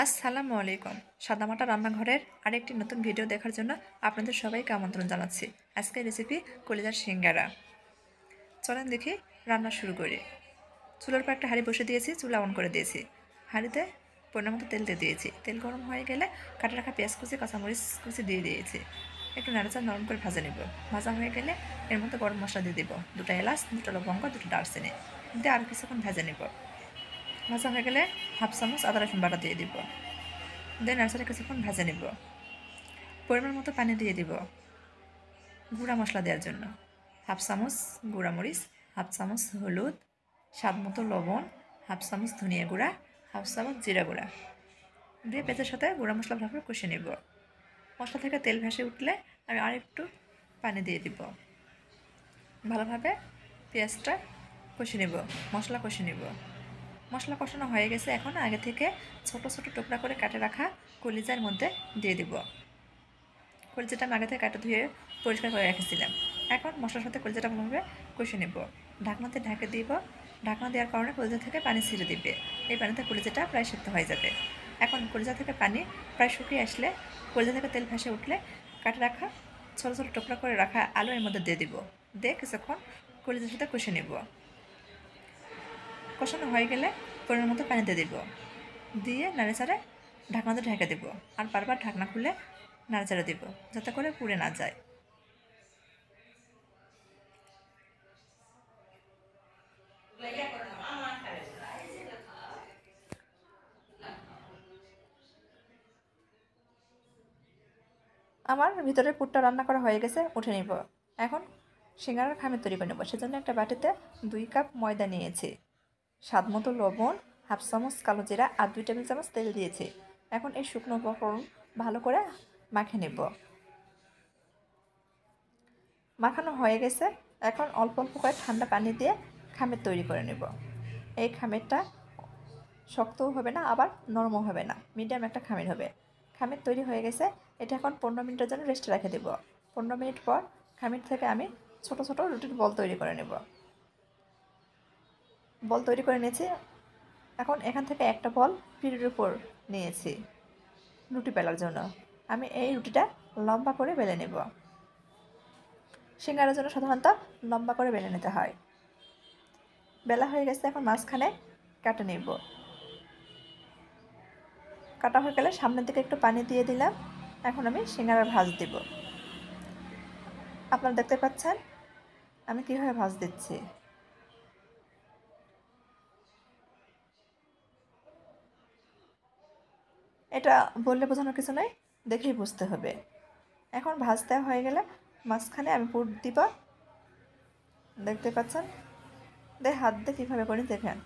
আসসালামু আলাইকুম। সাদামাটা রান্নাঘরের আরেকটি নতুন ভিডিও দেখার জন্য আপনাদের সবাইকে আমন্ত্রণ জানাচ্ছি। আজকের রেসিপি কলিজার সিঙ্গারা। চলেন দেখি রান্না শুরু করি। চুলার পর একটা হাঁড়ি বসে দিয়েছি, চুলা অন করে দিয়েছি। হাঁড়িতে পরিমাণ মতো তেল দিয়ে দিয়েছি। তেল গরম হয়ে গেলে কাটা রাখা পেঁয়াজ কুচি, কাঁচামরিচ কুচি দিয়ে দিয়েছি। একটু নাড়াচাড়া নরম করে ভাজে নেব। ভাজা হয়ে গেলে এর মধ্যে গরম মশলা দিয়ে দিব, 2টা এলাচ, 2টা লবঙ্গ, 2টা দারচিনি দিয়ে আর কিছুক্ষণ ভেজে নেব। ভাজা হয়ে গেলে হাফ চামচ আদা রসুন বাটা দিয়ে দিব, দিয়ে নাড়াচাড়া কিছুক্ষণ ভেজে নেব। পরিমাণ মতো পানি দিয়ে দিব গুঁড়া মশলা দেওয়ার জন্য। হাফ চামচ গুঁড়া মরিচ, হাফ চামচ হলুদ, স্বাদ মতো লবণ, হাফ চামচ ধনিয়া গুঁড়া, হাফ চামচ জিরা গুঁড়া দিয়ে পেঁয়াজের সাথে গুঁড়া মশলা ভালোভাবে কষে নেব। মশলা থেকে তেল ভেসে উঠলে আমি আর একটু পানি দিয়ে দিব। ভালোভাবে পেঁয়াজটা কষে নেব, মশলা কষে নেব। মশলা কষানো হয়ে গেছে। এখন আগে থেকে ছোট ছোট টুকরা করে কাটে রাখা কলিজার মধ্যে দিয়ে দিব। কলিজাটা আমি আগে থেকে কাটা ধুয়ে পরিষ্কার করে রেখেছিলাম। এখন মশলার সাথে কলিজাটা ভালোভাবে কষে নেব। ঢাকনাতে ঢেকে দিব। ঢাকনা দেওয়ার কারণে কলিজা থেকে পানি ছেড়ে দিবে। এই পানিতে কলিজাটা প্রায় সিদ্ধ হয়ে যাবে। এখন কলিজা থেকে পানি প্রায় শুকিয়ে আসলে, কলিজা থেকে তেল ভেসে উঠলে কাটে রাখা ছোটো ছোটো টুকরা করে রাখা আলু এর মধ্যে দিয়ে দিব। দিয়ে কিছুক্ষণ কলিজার সাথে কষে নেব। কষানো হয়ে গেলে পরিমাণ মতো পানি দিয়ে দিব, দিয়ে নাড়াচাড়ে ঢাকনাতে ঢেকে দেব। আর বারবার ঢাকনা খুলে নাড়াচাড়া দেব যাতে করে পুড়ে না যায়। আমার ভিতরের পুরটা রান্না করা হয়ে গেছে, উঠে নিব। এখন সিঙ্গারার খামির তৈরি করে নেব। সেজন্য একটা বাটিতে 2 কাপ ময়দা নিয়েছি, স্বাদ মতো লবণ, হাফ চামচ কালো জিরা আর 2 টেবিল চামচ তেল দিয়েছি। এখন এই শুকনো উপকরণ ভালো করে মাখে নেব। মাখানো হয়ে গেছে। এখন অল্প অল্প করে ঠান্ডা পানি দিয়ে খামির তৈরি করে নেব। এই খামিরটা শক্তও হবে না, আবার নরমও হবে না, মিডিয়াম একটা খামির হবে। খামির তৈরি হয়ে গেছে। এটা এখন 15 মিনিটের জন্য রেস্টে রেখে দেব। 15 মিনিট পর খামির থেকে আমি ছোট ছোট রুটির বল তৈরি করে নেব। বল তৈরি করে নিয়েছি। এখন এখান থেকে একটা বল পিঠের উপর নিয়েছি রুটি বেলার জন্য। আমি এই রুটিটা লম্বা করে বেলে নেব। সিঙ্গারার জন্য সাধারণত লম্বা করে বেলে নিতে হয়। বেলা হয়ে গেছে। এখন মাঝখানে কাটে নেব। কাটা হয়ে গেলে সামনের দিকে একটু পানি দিয়ে দিলাম। এখন আমি সিঙ্গারার ভাঁজ দেব। আপনারা দেখতে পাচ্ছেন আমি কীভাবে ভাঁজ দিচ্ছি। এটা বললে বোঝানোর কিছু নেই, দেখেই বুঝতে হবে। এখন ভাঁজ দেওয়া হয়ে গেলে মাঝখানে আমি পুর দিব। দেখতে পাচ্ছেন, হাত দিয়ে কীভাবে করি দেখেন।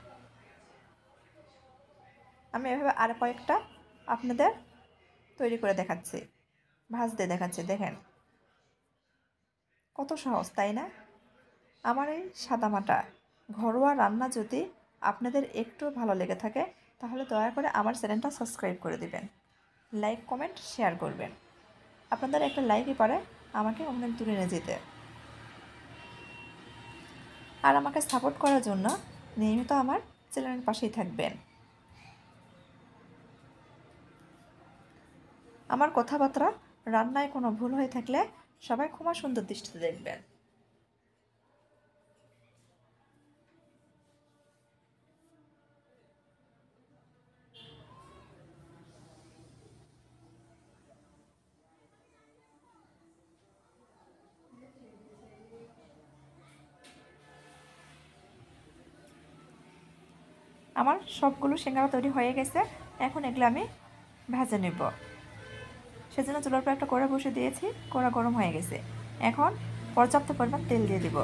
আমি এভাবে আর কয়েকটা আপনাদের তৈরি করে দেখাচ্ছি, ভাঁজ দিয়ে দেখাচ্ছি। দেখেন কত সহজ, তাই না? আমার এই সাদামাটা ঘরোয়া রান্না যদি আপনাদের একটু ভালো লেগে থাকে তাহলে দয়া করে আমার চ্যানেলটা সাবস্ক্রাইব করে দিবেন, লাইক কমেন্ট শেয়ার করবেন। আপনাদের একটা লাইকই পারে আমাকে অনেক দূরে নিয়ে যেতে। আর আমাকে সাপোর্ট করার জন্য নিয়মিত আমার চ্যানেলের পাশেই থাকবেন। আমার কথাবার্তা রান্নায় কোনো ভুল হয়ে থাকলে সবাই ক্ষমা সুন্দর দৃষ্টিতে দেখবেন। আমার সবগুলো সিঙ্গারা তৈরি হয়ে গেছে। এখন এগুলো আমি ভেজে নেব। সেজন্য চুলার পর একটা কড়া বসে দিয়েছি। কড়া গরম হয়ে গেছে। এখন পর্যাপ্ত পরিমাণ তেল দিয়ে দিব।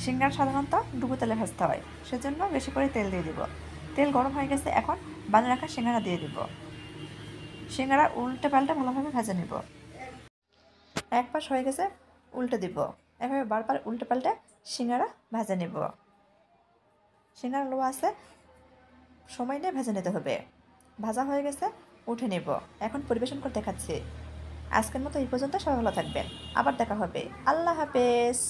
সিঙ্গারা সাধারণত ডুবো তেলে ভাজতে হয়, সেজন্য বেশি করে তেল দিয়ে দিব। তেল গরম হয়ে গেছে। এখন বানিয়ে রাখা সিঙ্গারা দিয়ে দিব। সিঙ্গারা উল্টে পাল্টে ভালোভাবে ভেজে নেব। এক পাশ হয়ে গেছে, উল্টে দিব। এভাবে বারবার উল্টে পাল্টে সিঙ্গারা ভেজে নেব। সিঙ্গারা লো আছে সময় নিয়ে ভেজে নিতে হবে। ভাজা হয়ে গেছে, উঠে নেব। এখন পরিবেশন করে দেখাচ্ছি। আজকের মতো এই পর্যন্ত। সবাই ভালো থাকবেন, আবার দেখা হবে। আল্লাহ হাফেজ।